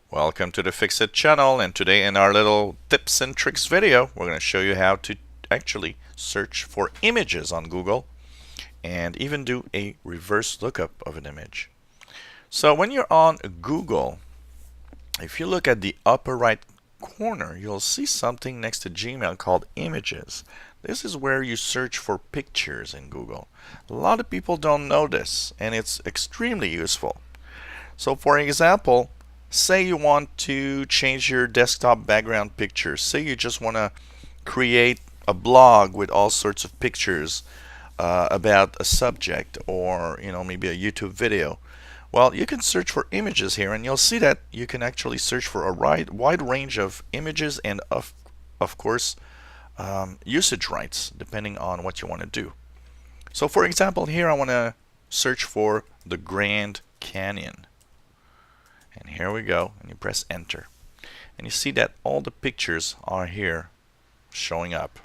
Welcome to the Fixit channel, and today in our little tips and tricks video we're going to show you how to actually search for images on Google and even do a reverse lookup of an image. So when you're on Google, if you look at the upper right corner, you'll see something next to Gmail called images. This is where you search for pictures in Google. A lot of people don't know this, and it's extremely useful. So for example, say you want to change your desktop background picture. Say you just want to create a blog with all sorts of pictures about a subject, or maybe a YouTube video. Well, you can search for images here, and you'll see that you can actually search for a wide range of images and of course usage rights depending on what you want to do. So for example, here I want to search for the Grand Canyon. And here we go, and you press enter. And you see that all the pictures are here showing up.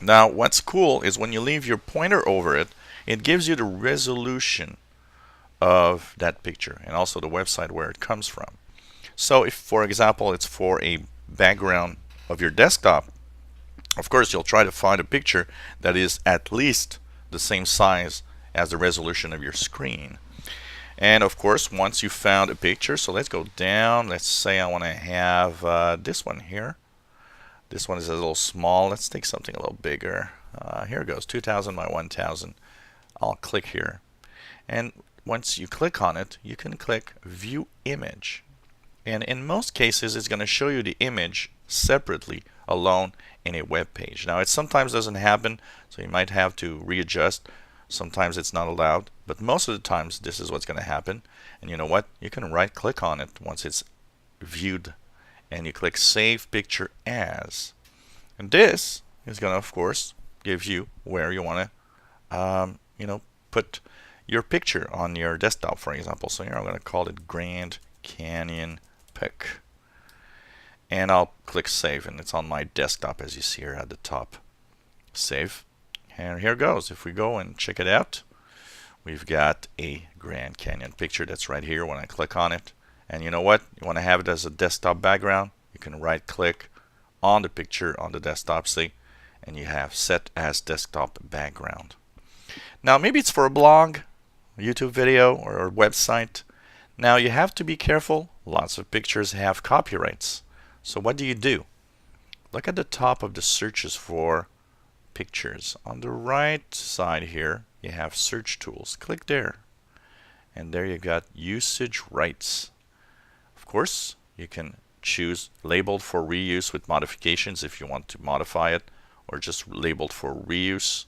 Now what's cool is when you leave your pointer over it, it gives you the resolution of that picture and also the website where it comes from. So if, for example, it's for a background of your desktop, of course you'll try to find a picture that is at least the same size as the resolution of your screen. And of course, once you found a picture, so let's go down. Let's say I want to have this one here. This one is a little small. Let's take something a little bigger. Here it goes, 2000 by 1000. I'll click here. And once you click on it, you can click View Image. And in most cases, it's going to show you the image separately, alone, in a web page. Now, it sometimes doesn't happen, so you might have to readjust. Sometimes it's not allowed, but most of the times this is what's going to happen. And you know what? You can right click on it once it's viewed, and you click Save Picture As. And this is going to, of course, give you where you want to put your picture on your desktop, for example. So here I'm going to call it Grand Canyon Pic. And I'll click Save, and it's on my desktop, as you see here at the top. Save. And here goes. If we go and check it out, we've got a Grand Canyon picture that's right here when I click on it. And you know what? You want to have it as a desktop background. You can right click on the picture on the desktop, see, and you have Set as Desktop Background. Now maybe it's for a blog, YouTube video, or a website. Now you have to be careful. Lots of pictures have copyrights. So what do? Look at the top of the searches for pictures. On the right side here, you have search tools. Click there, and there you got usage rights. Of course, you can choose labeled for reuse with modifications if you want to modify it, or just labeled for reuse.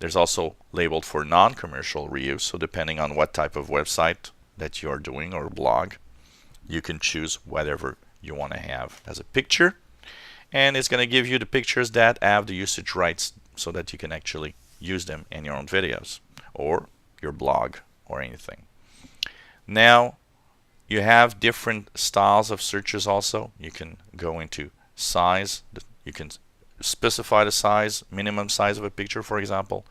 There's also labeled for non-commercial reuse, so depending on what type of website that you're doing or blog, you can choose whatever you want to have as a picture. And it's going to give you the pictures that have the usage rights so that you can actually use them in your own videos or your blog or anything. Now, you have different styles of searches also. You can go into size. You can specify the size, minimum size of a picture, for example.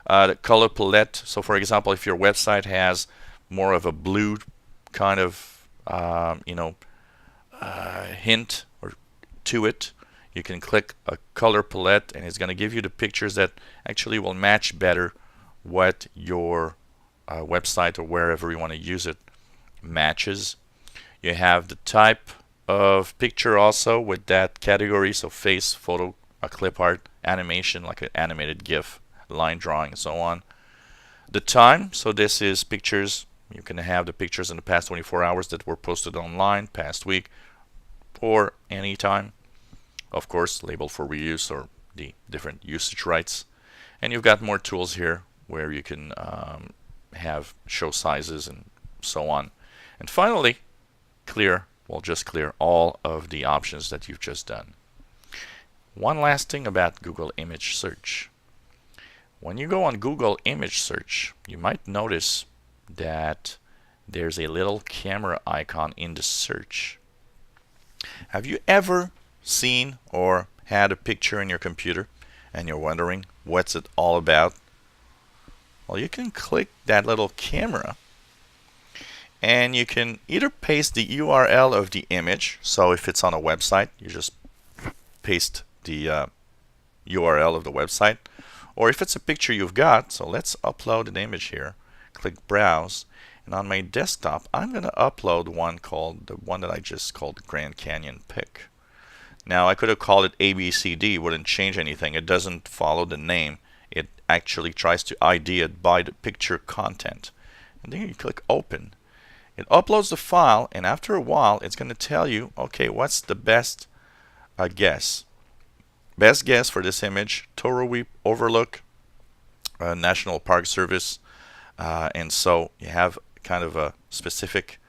The color palette. So, for example, if your website has more of a blue kind of, hint or to it, you can click a color palette, and it's going to give you the pictures that actually will match better what your website or wherever you want to use it matches. You have the type of picture also with that category, so face, photo, a clip art, animation like an animated GIF, line drawing, and so on. The time, so this is pictures. You can have the pictures in the past 24 hours that were posted online, past week, or any time. Of course, labeled for reuse or the different usage rights. And you've got more tools here where you can have show sizes and so on. And finally, clear will just clear all of the options that you've just done. One last thing about Google Image Search. When you go on Google Image Search, you might notice that there's a little camera icon in the search. Have you ever seen or had a picture in your computer and you're wondering what's it all about? Well, you can click that little camera, and you can either paste the URL of the image. So if it's on a website, you just paste the URL of the website. Or if it's a picture you've got, so let's upload an image here. Click Browse. And on my desktop, I'm going to upload one called, the one that I just called Grand Canyon Pic. Now, I could have called it ABCD, wouldn't change anything. It doesn't follow the name. It actually tries to ID it by the picture content. And then you click Open. It uploads the file, and after a while, it's going to tell you, okay, what's the best guess? Best guess for this image, Toroweap Overlook National Park Service. And so you have kind of a specific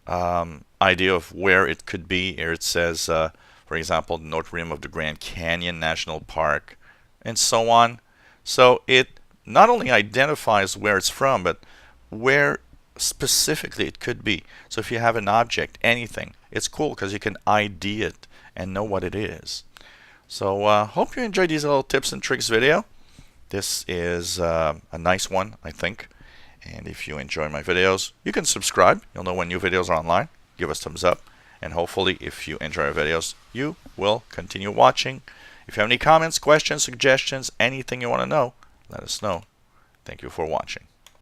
idea of where it could be. Here it says, for example, the North Rim of the Grand Canyon National Park, and so on. So it not only identifies where it's from, but where specifically it could be. So if you have an object, anything, it's cool because you can ID it and know what it is. So hope you enjoyed these little tips and tricks video. This is a nice one, I think. And if you enjoy my videos, you can subscribe. You'll know when new videos are online. Give us thumbs up. And hopefully, if you enjoy our videos, you will continue watching. If you have any comments, questions, suggestions, anything you want to know, let us know. Thank you for watching.